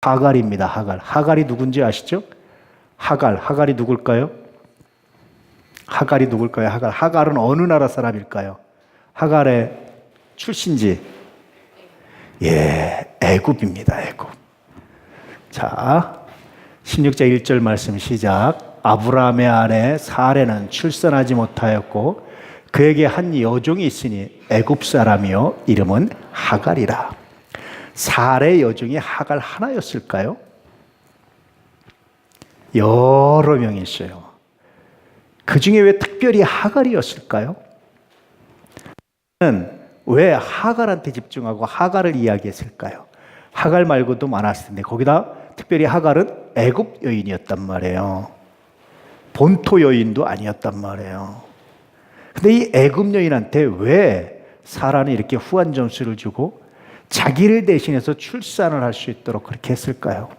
하갈입니다. 하갈. 하갈이 누군지 아시죠? 하갈이 누굴까요? 하갈이 누굴까요? 하갈은 어느 나라 사람일까요? 하갈의 출신지. 예, 애굽입니다. 애굽. 자, 16장 1절 말씀 시작. 아브라함의 아내 사레는 출산하지 못하였고 그에게 한 여종이 있으니 애굽 사람이요 이름은 하갈이라. 사레 여종이 하갈 하나였을까요? 여러 명이 있어요. 그 중에 왜 특별히 하갈이었을까요? 왜 하갈한테 집중하고 하갈을 이야기했을까요? 하갈 말고도 많았을 텐데 거기다 특별히 하갈은 애굽 여인이었단 말이에요. 본토 여인도 아니었단 말이에요. 근데 이 애굽 여인한테 왜 사라는 이렇게 후한 점수를 주고 자기를 대신해서 출산을 할 수 있도록 그렇게 했을까요?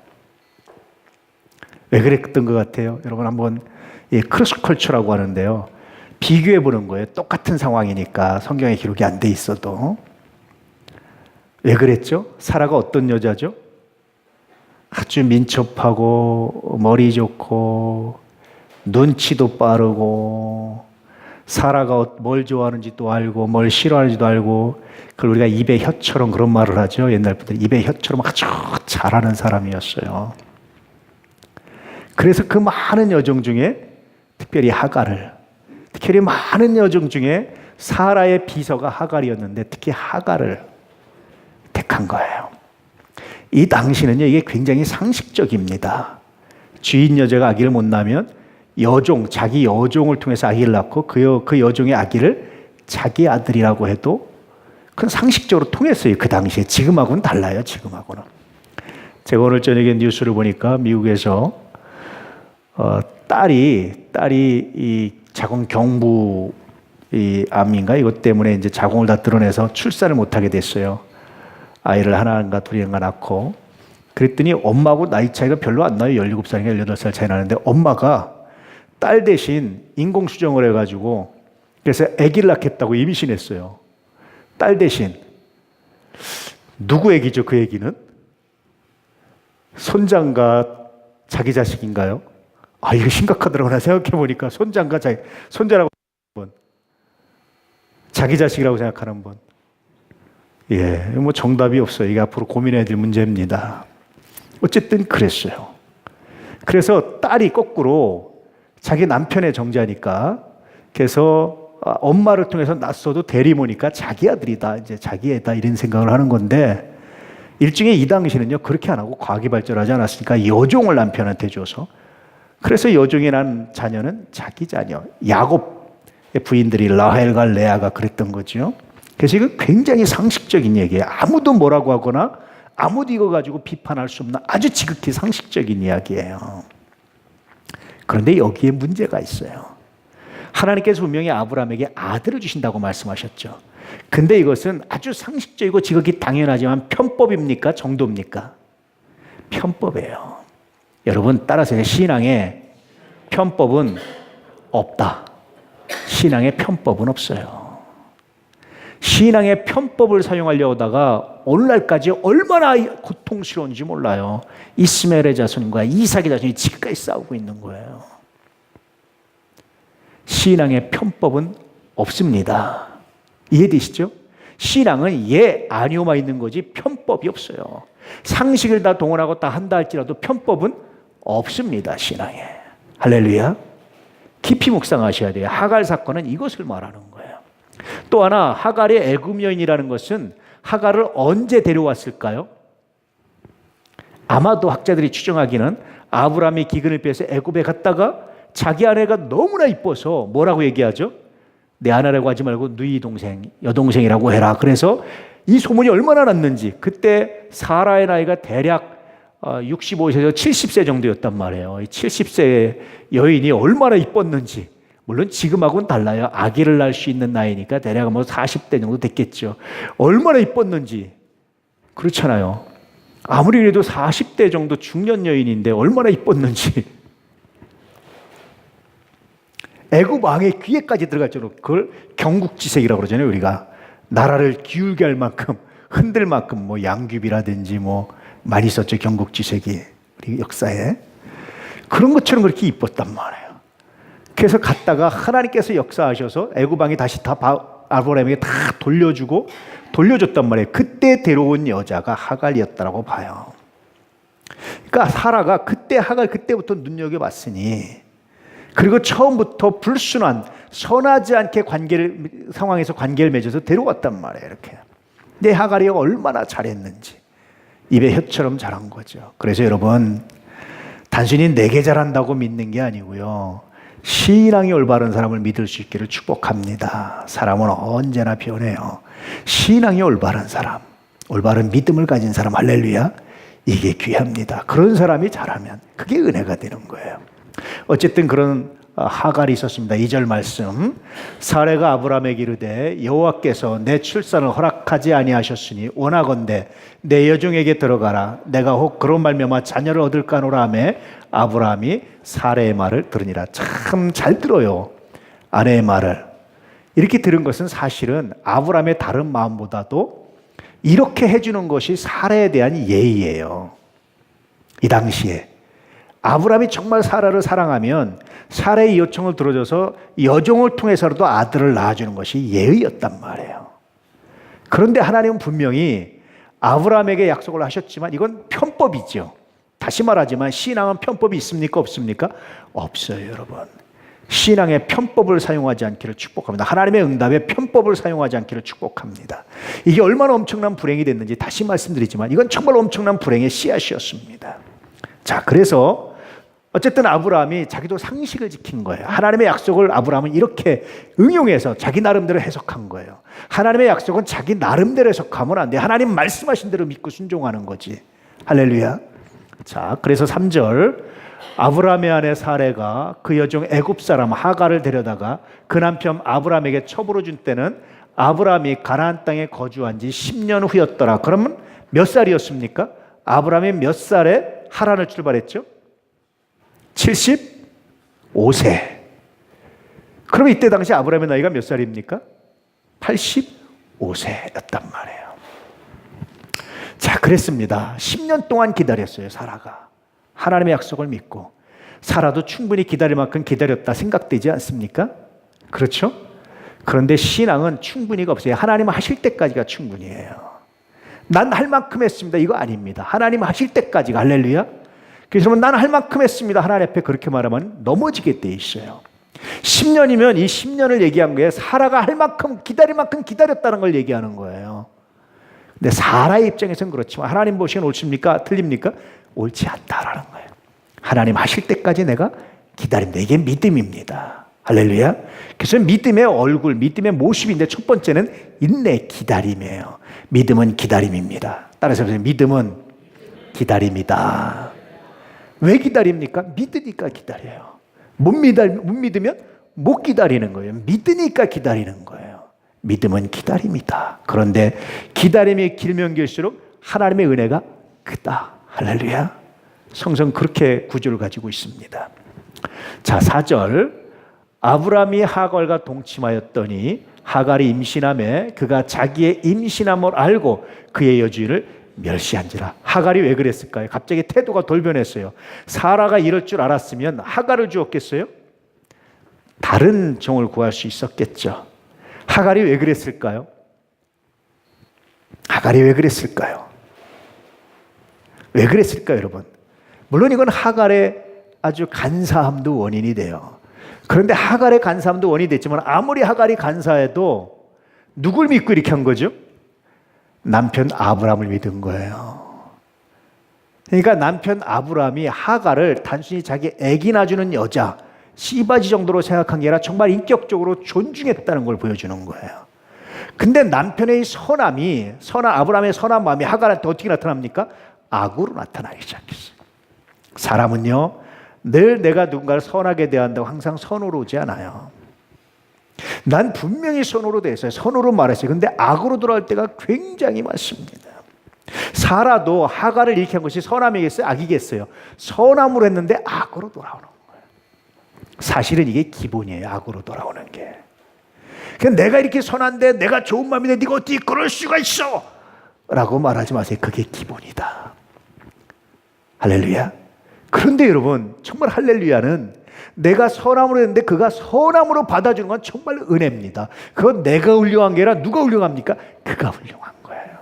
왜 그랬던 것 같아요? 여러분 한번 크로스컬처라고 하는데요. 비교해 보는 거예요. 똑같은 상황이니까 성경에 기록이 안 돼 있어도. 왜 그랬죠? 사라가 어떤 여자죠? 아주 민첩하고 머리 좋고 눈치도 빠르고 사라가 뭘 좋아하는지도 알고 뭘 싫어하는지도 알고 그걸 우리가 입에 혀처럼 그런 말을 하죠. 옛날 분들 입에 혀처럼 아주 잘하는 사람이었어요. 그래서 그 많은 여종 중에 특별히 많은 여종 중에 사라의 비서가 하갈이었는데 특히 하갈을 택한 거예요. 이 당시는요, 이게 굉장히 상식적입니다. 주인 여자가 아기를 못 낳으면 자기 여종을 통해서 아기를 낳고 그 여종의 아기를 자기 아들이라고 해도 그건 상식적으로 통했어요. 그 당시에. 지금하고는 달라요. 지금하고는. 제가 오늘 저녁에 뉴스를 보니까 미국에서 딸이 이 자궁 경부 이 암인가 이것 때문에 이제 자궁을 다 드러내서 출산을 못하게 됐어요. 아이를 하나인가 둘인가 낳고 그랬더니 엄마하고 나이 차이가 별로 안 나요. 17살인가 18살 차이 나는데 엄마가 딸 대신 인공수정을 해가지고 그래서 아기를 낳겠다고 임신했어요. 딸 대신. 누구 아기죠? 그 아기는? 손자인가 자기 자식인가요? 이거 심각하더라고요. 생각해보니까 손자라고 분, 자기 자식이라고 생각하는 분. 예, 뭐 정답이 없어요. 이게 앞으로 고민해야 될 문제입니다. 어쨌든 그랬어요. 그래서 딸이 거꾸로 자기 남편의 정자니까 그래서 엄마를 통해서 낳았어도 대리모니까 자기 아들이다, 이제 자기 애다 이런 생각을 하는 건데 일종의 이 당시는요 그렇게 안 하고 과학이 발전하지 않았으니까 여종을 남편한테 줘서 그래서 여종이 난 자녀는 자기 자녀. 야곱의 부인들이 라헬과 레아가 그랬던 거죠. 그래서 이거 굉장히 상식적인 얘기예요. 아무도 뭐라고 하거나 아무도 이거 가지고 비판할 수 없는 아주 지극히 상식적인 이야기예요. 그런데 여기에 문제가 있어요. 하나님께서 분명히 아브라함에게 아들을 주신다고 말씀하셨죠. 근데 이것은 아주 상식적이고 지극히 당연하지만 편법입니까? 정도입니까? 편법이에요. 여러분 따라서 신앙에 편법은 없다. 신앙에 편법은 없어요. 신앙의 편법을 사용하려고 하다가 오늘날까지 얼마나 고통스러운지 몰라요. 이스마엘의 자손과 이삭의 자손이 지금까지 싸우고 있는 거예요. 신앙의 편법은 없습니다. 이해되시죠? 신앙은 예, 아니오만 있는 거지 편법이 없어요. 상식을 다 동원하고 다 한다 할지라도 편법은 없습니다. 신앙에. 할렐루야. 깊이 묵상하셔야 돼요. 하갈 사건은 이것을 말하는 거예요. 또 하나 하갈의 애굽 여인이라는 것은 하갈을 언제 데려왔을까요? 아마도 학자들이 추정하기는 아브라함이 기근을 피해서 애굽에 갔다가 자기 아내가 너무나 이뻐서 뭐라고 얘기하죠? 내 아내라고 하지 말고 누이 동생, 여동생이라고 해라. 그래서 이 소문이 얼마나 났는지 그때 사라의 나이가 대략 65세에서 70세 정도였단 말이에요. 70세의 여인이 얼마나 이뻤는지 물론 지금하고는 달라요. 아기를 낳을 수 있는 나이니까 대략 40대 정도 됐겠죠. 얼마나 이뻤는지 그렇잖아요. 아무리 그래도 40대 정도 중년 여인인데 얼마나 이뻤는지 애굽 왕의 귀에까지 들어갈 정도로 그걸 경국지색이라고 그러잖아요. 우리가 나라를 기울게 할 만큼 흔들 만큼 양귀비라든지 많이 있었죠. 경국지색이 우리 역사에. 그런 것처럼 그렇게 이뻤단 말이에요. 그래서 갔다가 하나님께서 역사하셔서 애굽 왕이 다시 다 아브라함에게 다 돌려줬단 말이에요. 그때 데려온 여자가 하갈이었다라고 봐요. 그러니까 사라가 하갈 그때부터 눈여겨봤으니, 그리고 처음부터 불순한 선하지 않게 상황에서 관계를 맺어서 데려왔단 말이에요. 이렇게. 근데 하갈이 얼마나 잘했는지 입에 혀처럼 잘한 거죠. 그래서 여러분, 단순히 내게 잘한다고 믿는 게 아니고요, 신앙이 올바른 사람을 믿을 수 있기를 축복합니다. 사람은 언제나 변해요. 신앙이 올바른 사람, 올바른 믿음을 가진 사람, 할렐루야, 이게 귀합니다. 그런 사람이 잘하면 그게 은혜가 되는 거예요. 어쨌든 그런 하갈이 있었습니다. 2절 말씀, 사레가 아브라함에게 이르되 여호와께서 내 출산을 허락하지 아니하셨으니 원하건대 내 여종에게 들어가라. 내가 혹 그런 말미암아 자녀를 얻을까 하노라 하며 아브라함이 사레의 말을 들으니라. 참 잘 들어요, 아내의 말을. 이렇게 들은 것은 사실은 아브라함의 다른 마음보다도 이렇게 해주는 것이 사레에 대한 예의예요. 이 당시에 아브라함이 정말 사라를 사랑하면 사라의 요청을 들어줘서 여종을 통해서라도 아들을 낳아주는 것이 예의였단 말이에요. 그런데 하나님은 분명히 아브라함에게 약속을 하셨지만 이건 편법이죠. 다시 말하지만 신앙은 편법이 있습니까? 없습니까? 없어요, 여러분. 신앙의 편법을 사용하지 않기를 축복합니다. 하나님의 응답에 편법을 사용하지 않기를 축복합니다. 이게 얼마나 엄청난 불행이 됐는지 다시 말씀드리지만 이건 정말 엄청난 불행의 씨앗이었습니다. 자, 그래서 어쨌든 아브라함이 자기도 상식을 지킨 거예요. 하나님의 약속을 아브라함은 이렇게 응용해서 자기 나름대로 해석한 거예요. 하나님의 약속은 자기 나름대로 해석하면 안 돼. 하나님 말씀하신 대로 믿고 순종하는 거지. 할렐루야. 자, 그래서 3절, 아브라함의 아내 사레가 그 여종 애굽 사람 하갈을 데려다가 그 남편 아브라함에게 첩으로 준 때는 아브라함이 가나안 땅에 거주한 지 10년 후였더라. 그러면 몇 살이었습니까? 아브라함이 몇 살에 하란을 출발했죠? 75세. 그럼 이때 당시 아브라함의 나이가 몇 살입니까? 85세였단 말이에요. 자, 그랬습니다. 10년 동안 기다렸어요, 사라가. 하나님의 약속을 믿고. 사라도 충분히 기다릴 만큼 기다렸다 생각되지 않습니까? 그렇죠? 그런데 신앙은 충분히가 없어요. 하나님 하실 때까지가 충분이에요. 난 할 만큼 했습니다, 이거 아닙니다. 하나님 하실 때까지가. 할렐루야. 그래서 난 할 만큼 했습니다, 하나님 앞에 그렇게 말하면 넘어지게 돼 있어요. 10년이면 이 10년을 얘기한 거예요. 사라가 할 만큼, 기다릴 만큼 기다렸다는 걸 얘기하는 거예요. 근데 사라의 입장에서는 그렇지만 하나님 보시기엔 옳습니까? 틀립니까? 옳지 않다라는 거예요. 하나님 하실 때까지 내가 기다립니다. 이게 믿음입니다. 할렐루야. 그래서 믿음의 얼굴, 믿음의 모습인데 첫 번째는 인내, 기다림이에요. 믿음은 기다림입니다. 따라서 믿음은 기다림이다. 왜 기다립니까? 믿으니까 기다려요. 못 믿으면 못 기다리는 거예요. 믿으니까 기다리는 거예요. 믿음은 기다림이다. 그런데 기다림이 길면 길수록 하나님의 은혜가 크다. 할렐루야. 성경 그렇게 구조를 가지고 있습니다. 자, 4절, 아브라함이 하갈과 동침하였더니 하갈이 임신하매 그가 자기의 임신함을 알고 그의 여주인을 멸시한지라. 하갈이 왜 그랬을까요? 갑자기 태도가 돌변했어요. 사라가 이럴 줄 알았으면 하갈을 주었겠어요? 다른 종을 구할 수 있었겠죠. 하갈이 왜 그랬을까요? 하갈이 왜 그랬을까요? 왜 그랬을까요, 여러분? 물론 이건 하갈의 아주 간사함도 원인이 돼요. 그런데 하갈의 간사함도 원인이 됐지만 아무리 하갈이 간사해도 누굴 믿고 이렇게 한 거죠? 남편 아브라함을 믿은 거예요. 그러니까 남편 아브라함이 하갈을 단순히 자기 애기 낳아주는 여자, 씨바지 정도로 생각한 게 아니라 정말 인격적으로 존중했다는 걸 보여주는 거예요. 근데 남편의 아브라함의 선한 마음이 하갈한테 어떻게 나타납니까? 악으로 나타나기 시작했어요. 사람은요, 늘 내가 누군가를 선하게 대한다고 항상 선으로 오지 않아요. 난 분명히 선으로 대했어요. 선으로 말했어요. 근데 악으로 돌아올 때가 굉장히 많습니다. 사라도 하갈을 이렇게 한 것이 선함이겠어요? 악이겠어요? 선함으로 했는데 악으로 돌아오는 거예요. 사실은 이게 기본이에요. 악으로 돌아오는 게. 그냥 내가 이렇게 선한데 내가 좋은 마음인데 네가 어떻게 그럴 수가 있어? 라고 말하지 마세요. 그게 기본이다. 할렐루야. 그런데 여러분, 정말 할렐루야는 내가 선함으로 했는데 그가 선함으로 받아주는 건 정말 은혜입니다. 그건 내가 훌륭한 게 아니라 누가 훌륭합니까? 그가 훌륭한 거예요.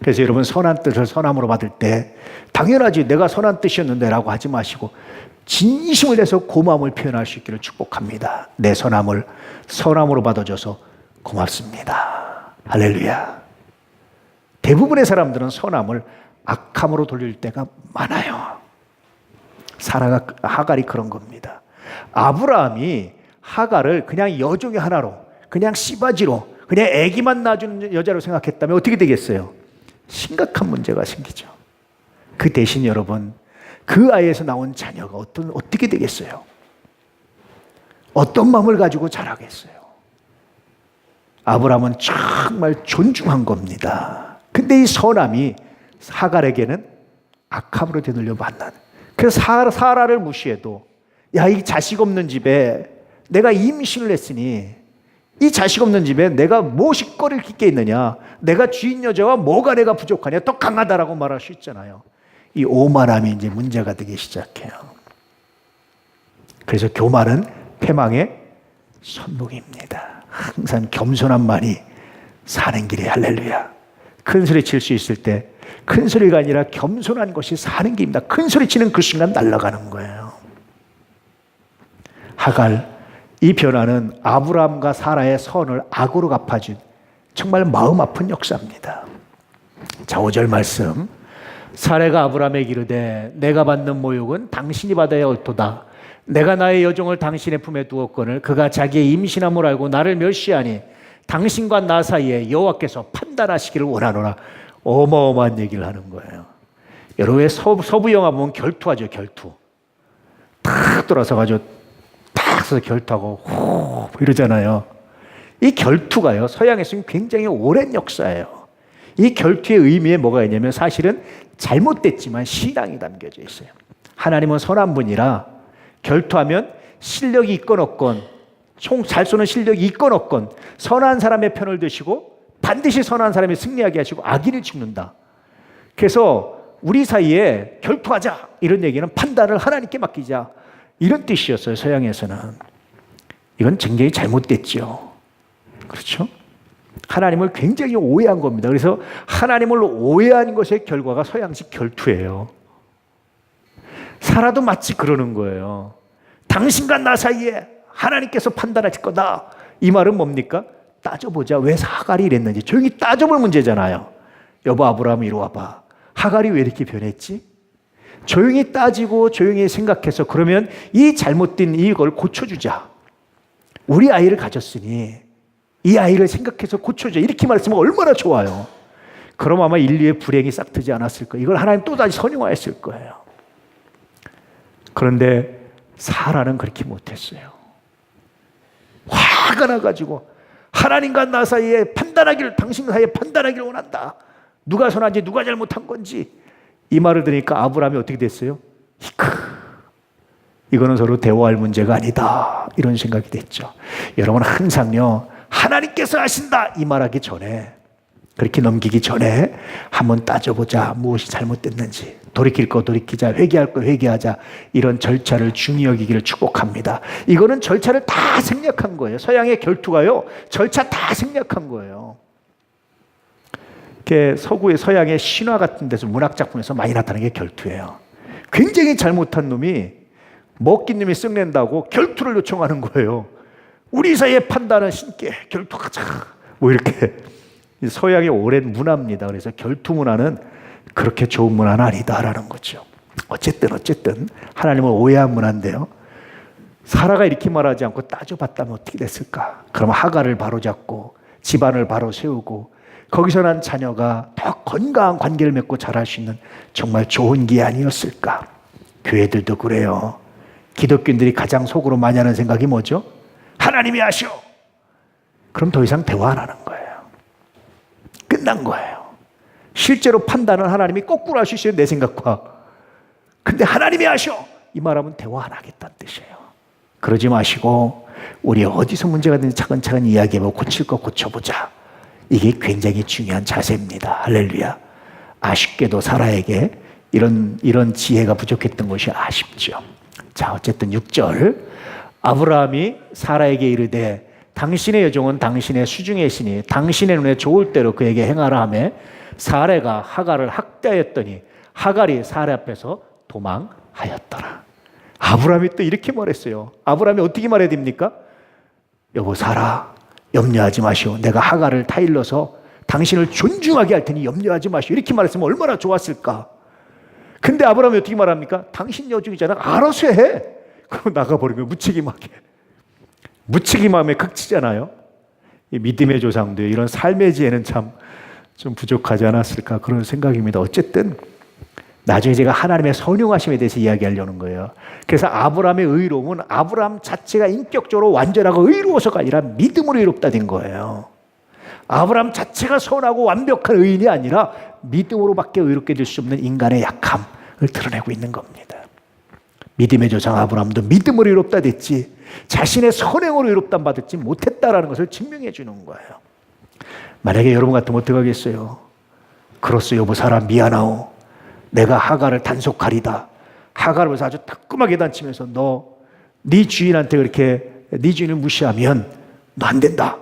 그래서 여러분, 선한 뜻을 선함으로 받을 때 당연하지 내가 선한 뜻이었는데 라고 하지 마시고 진심을 내서 고마움을 표현할 수 있기를 축복합니다. 내 선함을 선함으로 받아줘서 고맙습니다. 할렐루야. 대부분의 사람들은 선함을 악함으로 돌릴 때가 많아요. 하갈이 그런 겁니다. 아브라함이 하갈을 그냥 여종의 하나로, 그냥 씨바지로, 그냥 애기만 낳아주는 여자로 생각했다면 어떻게 되겠어요? 심각한 문제가 생기죠. 그 대신 여러분, 그 아이에서 나온 자녀가 어떻게 되겠어요? 어떤 마음을 가지고 자라겠어요? 아브라함은 정말 존중한 겁니다. 근데 이 선함이 하갈에게는 악함으로 되돌려 만나는. 그래서 사라를 무시해도, 야, 이 자식 없는 집에 내가 임신을 했으니 이 자식 없는 집에 내가 무엇거리를 깃게 있느냐, 내가 주인 여자와 뭐가 내가 부족하냐, 더 강하다라고 말할 수 있잖아요. 이 오만함이 이제 문제가 되기 시작해요. 그래서 교만은 패망의 손목입니다. 항상 겸손함만이 사는 길이. 할렐루야. 큰 소리 칠 수 있을 때 큰 소리가 아니라 겸손한 것이 사는 길입니다. 큰 소리 치는 그 순간 날아가는 거예요. 하갈, 이 변화는 아브라함과 사라의 선을 악으로 갚아준 정말 마음 아픈 역사입니다. 자, 5절 말씀. 사라가 아브라함에게 이르되 내가 받는 모욕은 당신이 받아야 옳도다. 내가 나의 여종을 당신의 품에 두었거늘 그가 자기의 임신함을 알고 나를 멸시하니 당신과 나 사이에 여호와께서 판단하시기를 원하노라. 어마어마한 얘기를 하는 거예요. 여러분, 왜 서부 영화 보면 결투하죠. 결투 탁 돌아서가지고 탁 서서 결투하고 호 이러잖아요. 이 결투가요, 서양에서는 굉장히 오랜 역사예요. 이 결투의 의미에 뭐가 있냐면 사실은 잘못됐지만 신앙이 담겨져 있어요. 하나님은 선한 분이라 결투하면 실력이 있건 없건, 총 잘 쏘는 실력이 있건 없건 선한 사람의 편을 드시고 반드시 선한 사람이 승리하게 하시고 악인을 죽는다. 그래서 우리 사이에 결투하자 이런 얘기는 판단을 하나님께 맡기자 이런 뜻이었어요. 서양에서는. 이건 굉장히 잘못됐죠. 그렇죠? 하나님을 굉장히 오해한 겁니다. 그래서 하나님을 오해한 것의 결과가 서양식 결투예요. 사라도 마치 그러는 거예요. 당신과 나 사이에 하나님께서 판단하실 거다. 이 말은 뭡니까? 따져보자. 왜 하갈이 이랬는지 조용히 따져볼 문제잖아요. 여보, 아브라함 이리 와봐. 하갈이 왜 이렇게 변했지? 조용히 따지고 조용히 생각해서 그러면 이 잘못된 이걸 고쳐주자. 우리 아이를 가졌으니 이 아이를 생각해서 고쳐주자. 이렇게 말했으면 얼마나 좋아요. 그럼 아마 인류의 불행이 싹트지 않았을 거예요. 이걸 하나님 또다시 선용하였을 거예요. 그런데 사라는 그렇게 못했어요. 화가 나가지고 하나님과 나 사이에 당신 사이에 판단하기를 원한다. 누가 선한지 누가 잘못한 건지. 이 말을 들으니까 아브라함이 어떻게 됐어요? 이거는 서로 대화할 문제가 아니다. 이런 생각이 됐죠. 여러분, 항상요, 하나님께서 하신다 이 말하기 전에, 그렇게 넘기기 전에 한번 따져보자. 무엇이 잘못됐는지. 돌이킬 거 돌이키자. 회개할 거 회개하자. 이런 절차를 중히 여기기를 축복합니다. 이거는 절차를 다 생략한 거예요. 서양의 결투가요, 절차 다 생략한 거예요. 서구의 서양의 신화 같은 데서 문학작품에서 많이 나타나는 게 결투예요. 굉장히 잘못한 놈이 먹긴 놈이 썩낸다고 결투를 요청하는 거예요. 우리 사이의 판단은 신께 결투하자. 뭐 이렇게. 서양의 오랜 문화입니다. 그래서 결투 문화는 그렇게 좋은 문화는 아니다라는 거죠. 어쨌든 하나님을 오해한 문화인데요. 사라가 이렇게 말하지 않고 따져봤다면 어떻게 됐을까? 그럼 하갈을 바로잡고 집안을 바로 세우고 거기서 난 자녀가 더 건강한 관계를 맺고 자랄 수 있는 정말 좋은 게 아니었을까? 교회들도 그래요. 기독교인들이 가장 속으로 많이 하는 생각이 뭐죠? 하나님이 하시오. 그럼 더 이상 대화 안 하는 거예요. 끝난 거예요. 실제로 판단은 하나님이 거꾸로 하시죠. 내 생각과. 근데 하나님이 하시오. 이 말하면 대화 안 하겠다는 뜻이에요. 그러지 마시고 우리 어디서 문제가 있는지 차근차근 이야기해보고 고칠 거 고쳐보자. 이게 굉장히 중요한 자세입니다. 할렐루야. 아쉽게도 사라에게 이런 지혜가 부족했던 것이 아쉽죠. 자, 어쨌든 6절. 아브라함이 사라에게 이르되 당신의 여종은 당신의 수중의 신이 당신의 눈에 좋을 대로 그에게 행하라 하며 사라가 하갈을 학대하였더니 하갈이 사라 앞에서 도망하였더라. 아브라함이 또 이렇게 말했어요. 아브라함이 어떻게 말해야 됩니까? 여보 사라, 염려하지 마시오. 내가 하갈을 타일러서 당신을 존중하게 할 테니 염려하지 마시오. 이렇게 말했으면 얼마나 좋았을까. 근데 아브라함이 어떻게 말합니까? 당신 여종이잖아. 알아서 해. 그럼 나가버리면 무책임하게. 무책임함의 극치잖아요. 이 믿음의 조상들 이런 삶의 지혜는 참 좀 부족하지 않았을까 그런 생각입니다. 어쨌든 나중에 제가 하나님의 선용하심에 대해서 이야기하려는 거예요. 그래서 아브라함의 의로움은 아브라함 자체가 인격적으로 완전하고 의로워서가 아니라 믿음으로 의롭다 된 거예요. 아브라함 자체가 선하고 완벽한 의인이 아니라 믿음으로밖에 의롭게 될 수 없는 인간의 약함을 드러내고 있는 겁니다. 믿음의 조상 아브라함도 믿음으로 의롭다 됐지 자신의 선행으로 의롭다 받았지 못했다라는 것을 증명해 주는 거예요. 만약에 여러분 같으면 어떡하겠어요? 그렇소 여보 사라 미안하오. 내가 하갈을 단속하리다. 하갈을 보면서 아주 따끔하게 단치면서 네 주인한테 그렇게 네 주인을 무시하면 너 안 된다.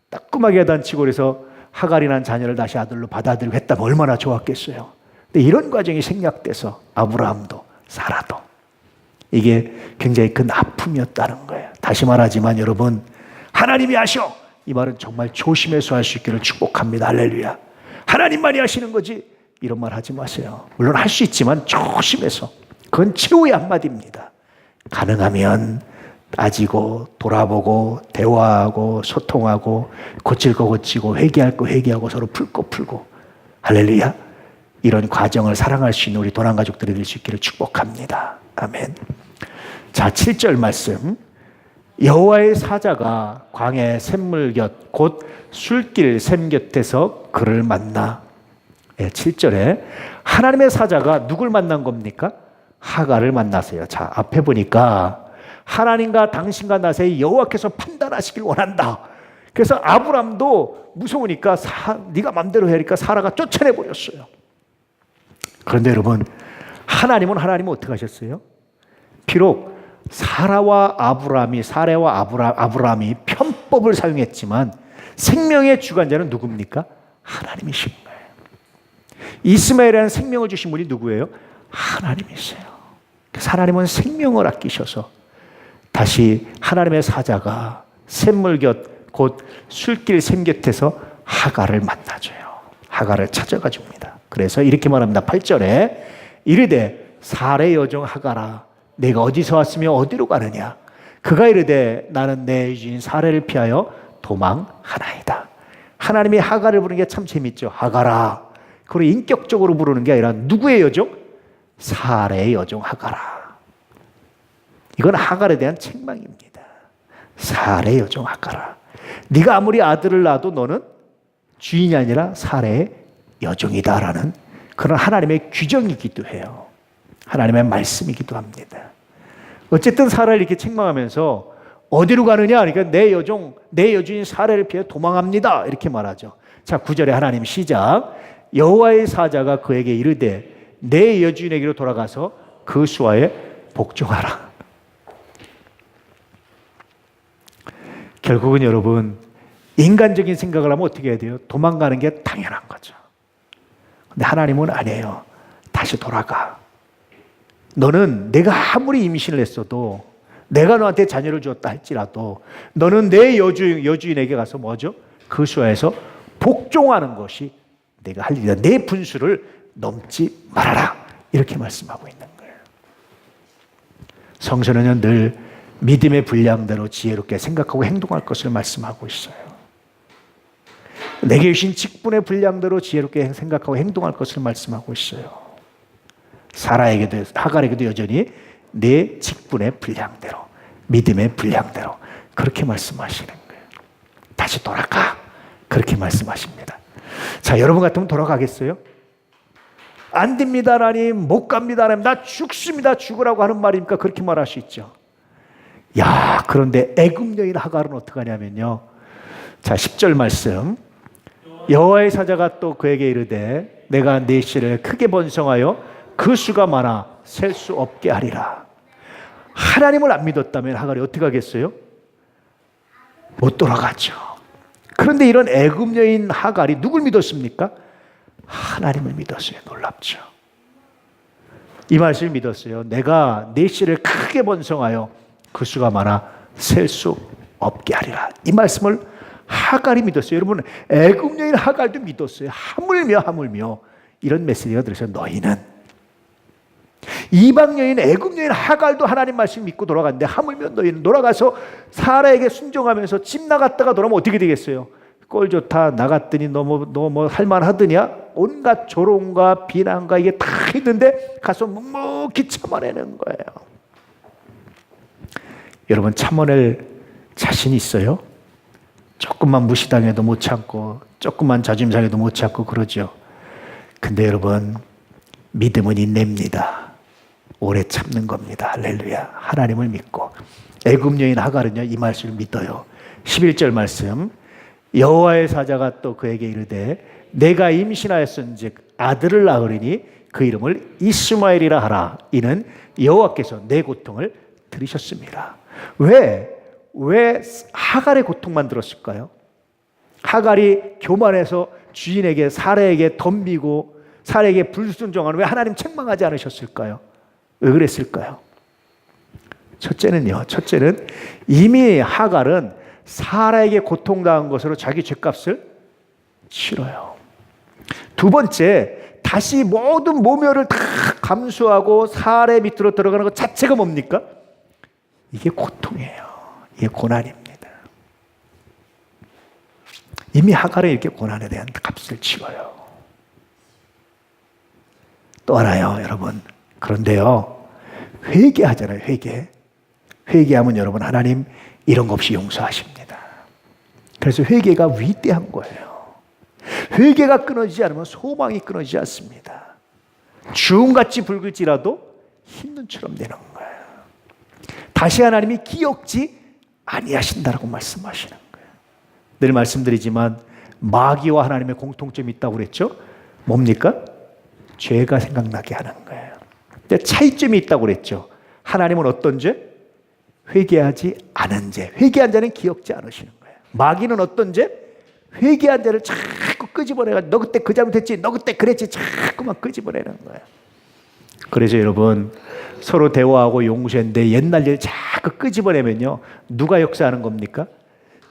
따끔하게 단치고 그래서 하갈이 난 자녀를 다시 아들로 받아들이고 했다면 얼마나 좋았겠어요. 근데 이런 과정이 생략돼서 아브라함도 사라도 이게 굉장히 큰 아픔이었다는 거예요. 다시 말하지만 여러분 하나님이 하셔. 이 말은 정말 조심해서 할 수 있기를 축복합니다. 할렐루야. 하나님만이 하시는 거지 이런 말 하지 마세요. 물론 할 수 있지만 조심해서. 그건 최후의 한마디입니다. 가능하면 따지고 돌아보고 대화하고 소통하고 고칠 거 고치고 회개할 거 회개하고 서로 풀 거 풀고 할렐루야. 이런 과정을 사랑할 수 있는 우리 도난 가족들이 될 수 있기를 축복합니다. 아멘. 자, 7절 말씀. 여호와의 사자가 광야 샘물 곁 곧 술길 샘 곁에서 그를 만나. 7절에 하나님의 사자가 누굴 만난 겁니까? 하갈을 만나세요. 자, 앞에 보니까 하나님과 당신과 나 사이 여호와께서 판단하시길 원한다. 그래서 아브람도 무서우니까 네가 맘대로 해니까 사라가 쫓아내 버렸어요. 그런데 여러분 하나님은 어떻게 하셨어요? 비록 사라와 아브라함이 편법을 사용했지만 생명의 주관자는 누굽니까? 하나님이신 거예요. 이스마엘이라는 생명을 주신 분이 누구예요? 하나님이세요. 하나님은 생명을 아끼셔서 다시 하나님의 사자가 샘물 곁 곧 술길 샘 곁에서 하갈을 만나줘요. 하갈을 찾아가 줍니다. 그래서 이렇게 말합니다. 8절에 이르되 사라의 여종 하갈아 내가 어디서 왔으며 어디로 가느냐? 그가 이르되 나는 내 주인 사라를 피하여 도망하나이다. 하나님이 하갈을 부르는 게 참 재밌죠. 하갈아. 그걸 인격적으로 부르는 게 아니라 누구의 여종? 사라의 여종 하갈아. 이건 하갈에 대한 책망입니다. 사라의 여종 하갈아. 네가 아무리 아들을 낳아도 너는 주인이 아니라 사라의 여종이다라는 그런 하나님의 규정이기도 해요. 하나님의 말씀이기도 합니다. 어쨌든 사라를 이렇게 책망하면서 어디로 가느냐? 그러니까 내 여주인 사라를 피해 도망합니다. 이렇게 말하죠. 자, 9절에 하나님 시작. 여호와의 사자가 그에게 이르되 내 여주인에게로 돌아가서 그 수하에 복종하라. 결국은 여러분 인간적인 생각을 하면 어떻게 해야 돼요? 도망가는 게 당연한 거죠. 근데 하나님은 아니에요. 다시 돌아가. 너는 내가 아무리 임신을 했어도 내가 너한테 자녀를 주었다 할지라도 너는 내 여주인에게 가서 뭐죠? 그 수하에서 복종하는 것이 내가 할 일이다. 내 분수를 넘지 말아라. 이렇게 말씀하고 있는 거예요. 성서는 늘 믿음의 분량대로 지혜롭게 생각하고 행동할 것을 말씀하고 있어요. 내게 주신 직분의 분량대로 지혜롭게 생각하고 행동할 것을 말씀하고 있어요. 사라에게도 하갈에게도 여전히 내 직분의 분량대로 믿음의 분량대로 그렇게 말씀하시는 거예요. 다시 돌아가 그렇게 말씀하십니다. 자, 여러분 같으면 돌아가겠어요? 안 됩니다 하나님, 못 갑니다 하나님, 나 죽습니다, 죽으라고 하는 말입니까? 그렇게 말할 수 있죠. 야, 그런데 애굽 여인 하갈은 어떻게 하냐면요, 자 10절 말씀. 여호와의 사자가 또 그에게 이르되 내가 내 씨를 크게 번성하여 그 수가 많아 셀 수 없게 하리라. 하나님을 안 믿었다면 하갈이 어떻게 하겠어요? 못 돌아가죠. 그런데 이런 애굽 여인 하갈이 누굴 믿었습니까? 하나님을 믿었어요. 놀랍죠. 이 말씀을 믿었어요. 내가 내 씨를 크게 번성하여 그 수가 많아 셀 수 없게 하리라. 이 말씀을 하갈이 믿었어요. 여러분, 애굽 여인 하갈도 믿었어요. 하물며 이런 메시지가 들어서 너희는, 이방 여인 애굽 여인 하갈도 하나님 말씀 믿고 돌아갔는데 하물며 너희는 돌아가서 사라에게 순종하면서 집 나갔다가 돌아오면 어떻게 되겠어요? 꼴 좋다, 나갔더니 너 뭐 할만하더냐? 온갖 조롱과 비난과 이게 다 있는데 가서 묵묵히 참아내는 거예요. 여러분, 참아낼 자신 있어요? 조금만 무시당해도 못 참고, 조금만 자존심 상해도 못 참고 그러죠. 근데 여러분, 믿음은 인내입니다. 오래 참는 겁니다. 할렐루야. 하나님을 믿고. 애굽 여인 하갈은요, 이 말씀을 믿어요. 11절 말씀. 여호와의 사자가 또 그에게 이르되 내가 임신하였은즉 아들을 낳으리니 그 이름을 이스마엘이라 하라. 이는 여호와께서 내 고통을 들으셨습니다. 왜 하갈의 고통만 들었을까요? 하갈이 교만해서 주인에게, 사라에게 덤비고 사라에게 불순종하는, 왜 하나님 책망하지 않으셨을까요? 왜 그랬을까요? 첫째는 이미 하갈은 사라에게 고통당한 것으로 자기 죄값을 치러요. 두 번째, 다시 모든 모멸을 다 감수하고 사라의 밑으로 들어가는 것 자체가 뭡니까? 이게 고통이에요. 이게 고난입니다. 이미 하갈은 이렇게 고난에 대한 값을 치러요. 또 하나요, 여러분. 그런데요, 회개하잖아요. 회개하면 여러분, 하나님 이런 거 없이 용서하십니다. 그래서 회개가 위대한 거예요. 회개가 끊어지지 않으면 소망이 끊어지지 않습니다. 주음같이 붉을지라도 흰눈처럼 되는 거예요. 다시 하나님이 기억지 아니하신다라고 말씀하시는 거예요. 늘 말씀드리지만 마귀와 하나님의 공통점이 있다고 그랬죠. 뭡니까? 죄가 생각나게 하는 거예요. 근데 차이점이 있다고 그랬죠. 하나님은 어떤 죄? 회개하지 않은 죄. 회개한 자는 기억지 않으시는 거예요. 마귀는 어떤 죄? 회개한 자를 자꾸 끄집어내가지고 너 그때 그 잘못했지, 너 그때 그랬지, 자꾸만 끄집어내는 거예요. 그래서 여러분, 서로 대화하고 용서했는데 옛날 일 자꾸 끄집어내면요, 누가 역사하는 겁니까?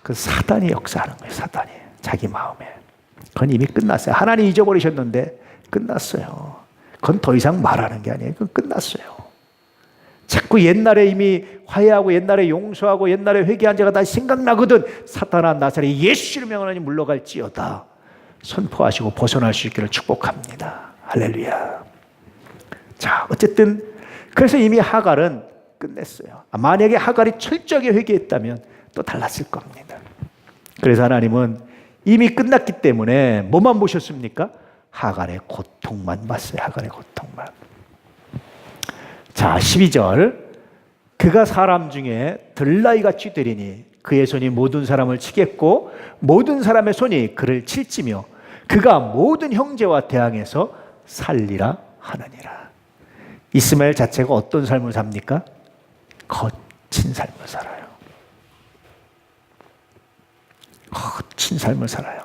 그 사단이 역사하는 거예요. 사단이 자기 마음에. 그건 이미 끝났어요. 하나님 잊어버리셨는데 끝났어요. 그건 더 이상 말하는 게 아니에요. 그건 끝났어요. 자꾸 옛날에 이미 화해하고 옛날에 용서하고 옛날에 회개한 자가 다시 생각나거든. 사탄아, 나사렛 예수를 명하니 물러갈지어다. 선포하시고 벗어날 수 있기를 축복합니다. 할렐루야. 자, 어쨌든 그래서 이미 하갈은 끝냈어요. 만약에 하갈이 철저하게 회개했다면 또 달랐을 겁니다. 그래서 하나님은 이미 끝났기 때문에 뭐만 보셨습니까? 하갈의 고통만 봤어요. 하갈의 고통만. 자, 12절. 그가 사람 중에 들나이같이 되리니 그의 손이 모든 사람을 치겠고 모든 사람의 손이 그를 칠지며 그가 모든 형제와 대항해서 살리라 하느니라. 이스마엘 자체가 어떤 삶을 삽니까? 거친 삶을 살아요. 거친 삶을 살아요.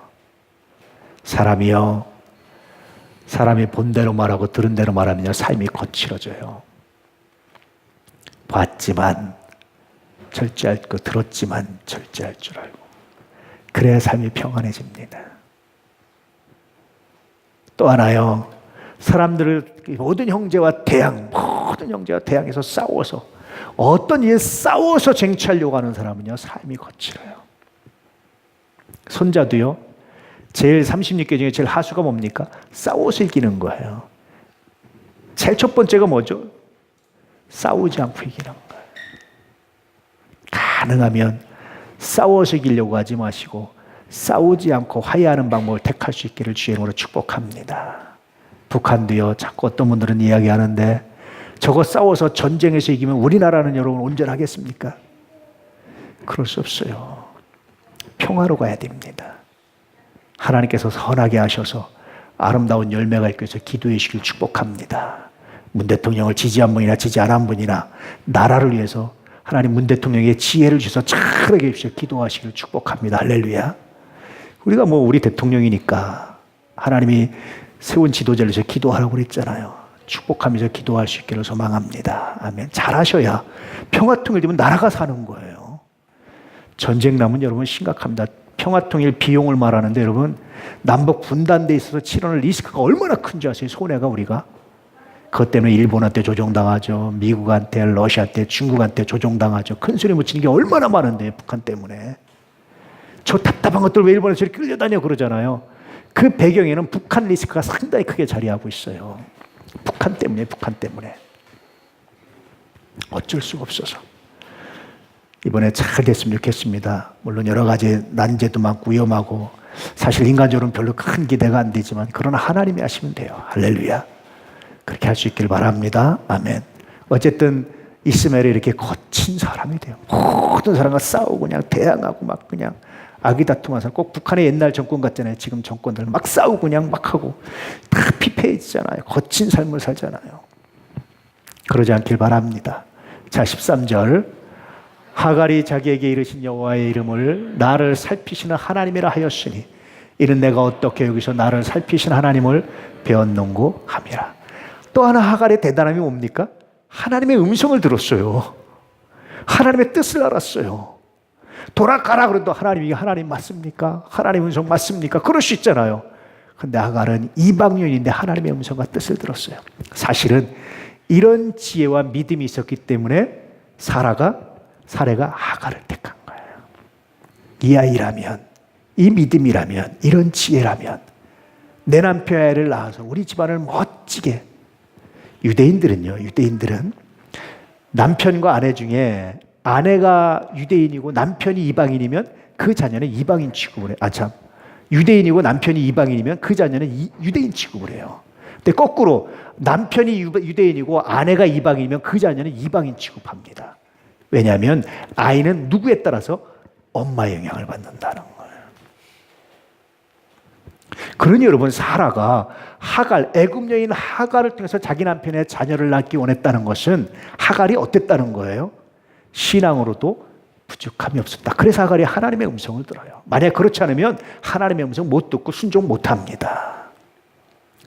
사람이 본 대로 말하고 들은 대로 말하면 삶이 거칠어져요. 봤지만 절제할 거, 들었지만 절제할 줄 알고, 그래야 삶이 평안해집니다. 또 하나요, 사람들을 모든 형제와 대항해서 싸워서, 어떤 일에 싸워서 쟁취하려고 하는 사람은요, 삶이 거칠어요. 손자도요, 제일 36개 중에 제일 하수가 뭡니까? 싸워서 이기는 거예요. 제일 첫 번째가 뭐죠? 싸우지 않고 이기는 거예요. 가능하면 싸워서 이기려고 하지 마시고 싸우지 않고 화해하는 방법을 택할 수 있기를 주의 이름으로 축복합니다. 북한도요, 자꾸 어떤 분들은 이야기하는데 저거 싸워서 전쟁에서 이기면 우리나라는 여러분 온전하겠습니까? 그럴 수 없어요. 평화로 가야 됩니다. 하나님께서 선하게 하셔서 아름다운 열매가 있고 해서 기도해 주시길 축복합니다. 문 대통령을 지지한 분이나 지지 안 한 분이나 나라를 위해서 하나님 문 대통령에게 지혜를 주셔서 잘하게 해주셔서 기도하시길 축복합니다. 할렐루야. 우리가 뭐 우리 대통령이니까 하나님이 세운 지도자를 위해서 기도하라고 그랬잖아요. 축복하면서 기도할 수 있기를 소망합니다. 아멘. 잘하셔야 평화통일 되면 나라가 사는 거예요. 전쟁 나면 여러분 심각합니다. 평화통일 비용을 말하는데 여러분 남북 분단돼 있어서 치러낼 리스크가 얼마나 큰지 아세요? 손해가 우리가. 그것 때문에 일본한테 조종당하죠. 미국한테, 러시아한테, 중국한테 조종당하죠. 큰 소리 못 치는 게 얼마나 많은데 북한 때문에. 저 답답한 것들 왜 일본에서 이렇게 끌려다녀 그러잖아요. 그 배경에는 북한 리스크가 상당히 크게 자리하고 있어요. 북한 때문에. 어쩔 수가 없어서. 이번에 잘 됐으면 좋겠습니다. 물론 여러 가지 난제도 많고 위험하고 사실 인간적으로는 별로 큰 기대가 안 되지만 그러나 하나님이 하시면 돼요. 할렐루야. 그렇게 할 수 있기를 바랍니다. 아멘. 어쨌든 이스마엘이 이렇게 거친 사람이 돼요. 모든 사람과 싸우고 그냥 대항하고 막 그냥 아기다툼하면서 꼭 북한의 옛날 정권 같잖아요. 지금 정권들 막 싸우고 그냥 막 하고 다 피폐해지잖아요. 거친 삶을 살잖아요. 그러지 않길 바랍니다. 자, 13절. 하갈이 자기에게 이르신 여호와의 이름을 나를 살피시는 하나님이라 하였으니 이는 내가 어떻게 여기서 나를 살피신 하나님을 배웠는고 함이라. 또 하나 하갈의 대단함이 뭡니까? 하나님의 음성을 들었어요. 하나님의 뜻을 알았어요. 돌아가라 그래도 하나님이 하나님 맞습니까? 하나님 음성 맞습니까? 그럴 수 있잖아요. 근데 하갈은 이방인인데 하나님의 음성과 뜻을 들었어요. 사실은 이런 지혜와 믿음이 있었기 때문에 사례가 하갈을 택한 거예요. 이 아이라면, 이 믿음이라면, 이런 지혜라면 내 남편 아이를 낳아서 우리 집안을 멋지게. 유대인들은 남편과 아내 중에 아내가 유대인이고 남편이 이방인이면 그 자녀는 이방인 취급을 해요. 유대인이고 남편이 이방인이면 그 자녀는 유대인 취급을 해요. 근데 거꾸로 남편이 유대인이고 아내가 이방인이면 그 자녀는 이방인 취급합니다. 왜냐하면 아이는 누구에 따라서 엄마의 영향을 받는다는 거예요. 그러니 여러분 사라가 애굽 여인 하갈을 통해서 자기 남편의 자녀를 낳기 원했다는 것은 하갈이 어땠다는 거예요? 신앙으로도 부족함이 없었다. 그래서 하갈이 하나님의 음성을 들어요. 만약 그렇지 않으면 하나님의 음성 못 듣고 순종 못합니다.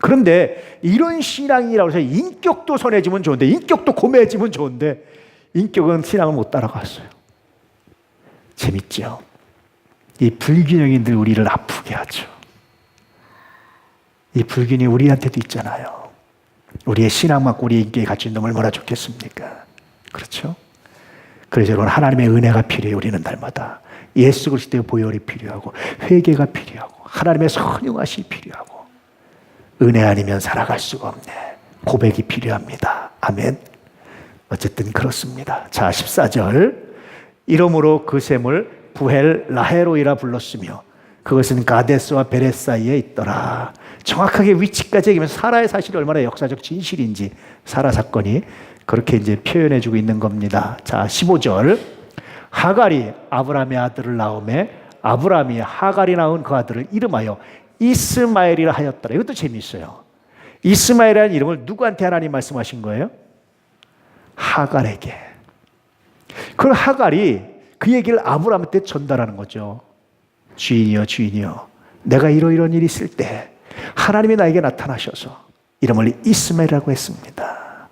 그런데 이런 신앙이라고 해서 인격도 선해지면 좋은데 인격도 고매해지면 좋은데 인격은 신앙을 못 따라갔어요. 재밌죠? 이 불균형인들 우리를 아프게 하죠. 이 불균이 우리한테도 있잖아요. 우리의 신앙만큼 우리의 인격이 갖춘다면 얼마나 좋겠습니까? 그렇죠? 그래서 여러분 하나님의 은혜가 필요해요. 우리는 날마다 예수 그리스도의 보혈이 필요하고 회개가 필요하고 하나님의 선용하심이 필요하고 은혜 아니면 살아갈 수가 없네. 고백이 필요합니다. 아멘. 어쨌든 그렇습니다. 자, 14절. 이러므로 그 샘을 부헬 라헤로이라 불렀으며 그것은 가데스와 베레 사이에 있더라. 정확하게 위치까지 얘기하면서 사라의 사실이 얼마나 역사적 진실인지 사라 사건이 그렇게 이제 표현해주고 있는 겁니다. 자, 15절. 하갈이 아브라함의 아들을 낳음에 아브라함이 하갈이 낳은 그 아들을 이름하여 이스마엘이라 하였더라. 이것도 재미있어요. 이스마엘이라는 이름을 누구한테 하나님 말씀하신 거예요? 하갈에게. 그럼 하갈이 그 얘기를 아브라함한테 전달하는 거죠. 주인이여 내가 이러이러한 일이 있을 때 하나님이 나에게 나타나셔서 이름을 이스마엘이라고 했습니다.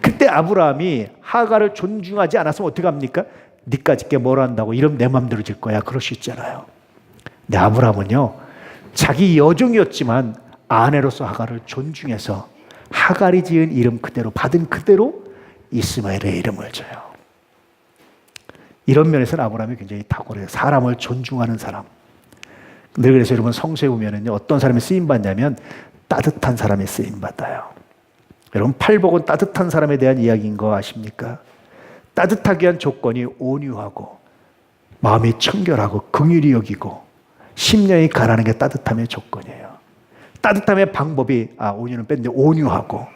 그때 아브라함이 하갈을 존중하지 않았으면 어떻게 합니까? 니까 짓게 뭘 한다고 이름 내 맘대로 질 거야. 그럴 수 있잖아요. 근데 아브라함은요 자기 여종이었지만 아내로서 하갈을 존중해서 하갈이 지은 이름 그대로 받은 그대로 이스마엘의 이름을 줘요. 이런 면에서는 아브라함이 굉장히 탁월해요. 사람을 존중하는 사람. 늘 그래서 여러분 성서에 보면은 어떤 사람이 쓰임 받냐면 따뜻한 사람이 쓰임 받아요. 여러분 팔복은 따뜻한 사람에 대한 이야기인 거 아십니까? 따뜻하게 한 조건이 온유하고 마음이 청결하고 긍휼히 여기고 심령이 가라는 게 따뜻함의 조건이에요. 따뜻함의 방법이 온유는 뺐는데 온유하고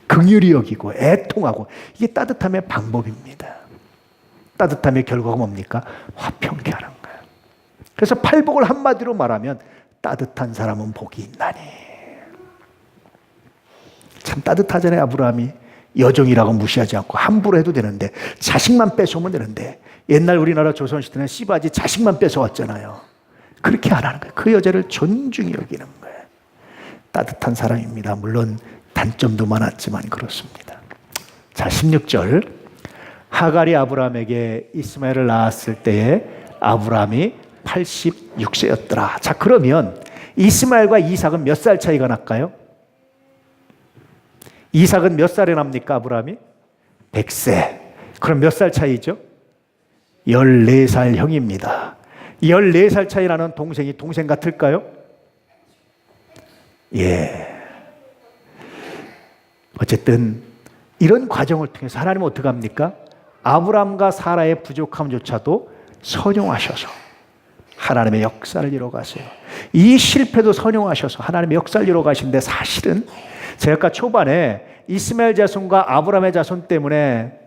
긍휼히 여기고 애통하고 이게 따뜻함의 방법입니다. 따뜻함의 결과가 뭡니까? 화평케 하는 거예요. 그래서 팔복을 한마디로 말하면 따뜻한 사람은 복이 있나니 참 따뜻하잖아요. 아브라함이 여종이라고 무시하지 않고 함부로 해도 되는데, 자식만 뺏어오면 되는데, 옛날 우리나라 조선시대는 씨바지 자식만 뺏어왔잖아요. 그렇게 안 하는 거예요. 그 여자를 존중히 여기는 거예요. 따뜻한 사람입니다. 물론 단점도 많았지만 그렇습니다. 자, 16절. 하갈이 아브라함에게 이스마엘을 낳았을 때에 아브라함이 86세였더라. 자, 그러면 이스마엘과 이삭은 몇 살 차이가 날까요? 이삭은 몇 살에 납니까? 아브라함이? 100세. 그럼 몇 살 차이죠? 14살 형입니다. 14살 차이 나는 동생이 동생 같을까요? 예. 어쨌든 이런 과정을 통해서 하나님은 어떻게 합니까? 아브라함과 사라의 부족함조차도 선용하셔서 하나님의 역사를 이뤄가세요. 이 실패도 선용하셔서 하나님의 역사를 이뤄가시는데, 사실은 제가 아까 초반에 이스마엘 자손과 아브라함의 자손 때문에,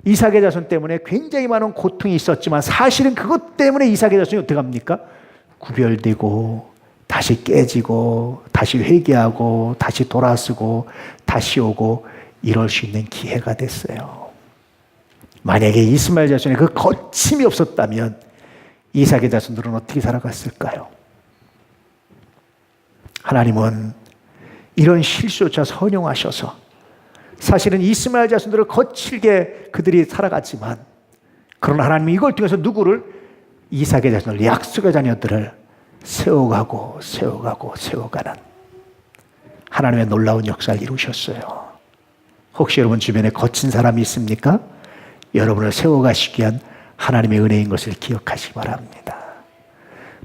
이삭의 자손 때문에 굉장히 많은 고통이 있었지만, 사실은 그것 때문에 이삭의 자손이 어떻게 합니까? 구별되고 다시 깨지고 다시 회개하고 다시 돌아서고 다시 오고 이럴 수 있는 기회가 됐어요. 만약에 이스마엘 자손에 그 거침이 없었다면 이삭의 자손들은 어떻게 살아갔을까요? 하나님은 이런 실수조차 선용하셔서, 사실은 이스마엘 자손들을 거칠게 그들이 살아갔지만, 그러나 하나님이 이걸 통해서 누구를? 이삭의 자손들, 약속의 자녀들을 세워가고 세워가고 세워가는 하나님의 놀라운 역사를 이루셨어요. 혹시 여러분 주변에 거친 사람이 있습니까? 여러분을 세워가시기 위한 하나님의 은혜인 것을 기억하시기 바랍니다.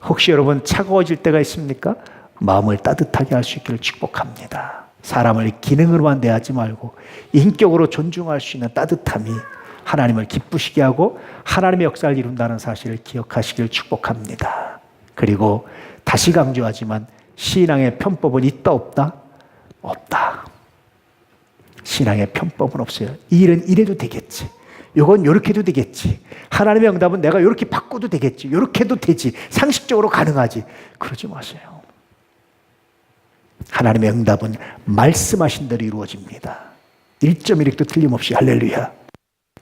혹시 여러분 차가워질 때가 있습니까? 마음을 따뜻하게 할 수 있기를 축복합니다. 사람을 기능으로만 대하지 말고 인격으로 존중할 수 있는 따뜻함이 하나님을 기쁘시게 하고 하나님의 역사를 이룬다는 사실을 기억하시기를 축복합니다. 그리고 다시 강조하지만, 신앙의 편법은 있다 없다? 없다. 신앙의 편법은 없어요. 이 일은 이래도 되겠지, 이건 이렇게 해도 되겠지, 하나님의 응답은 내가 이렇게 바꿔도 되겠지, 이렇게 해도 되지, 상식적으로 가능하지, 그러지 마세요. 하나님의 응답은 말씀하신 대로 이루어집니다. 1.1획도 틀림없이. 할렐루야.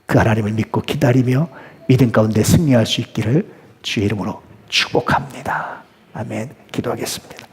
그 하나님을 믿고 기다리며 믿음 가운데 승리할 수 있기를 주의 이름으로 축복합니다. 아멘. 기도하겠습니다.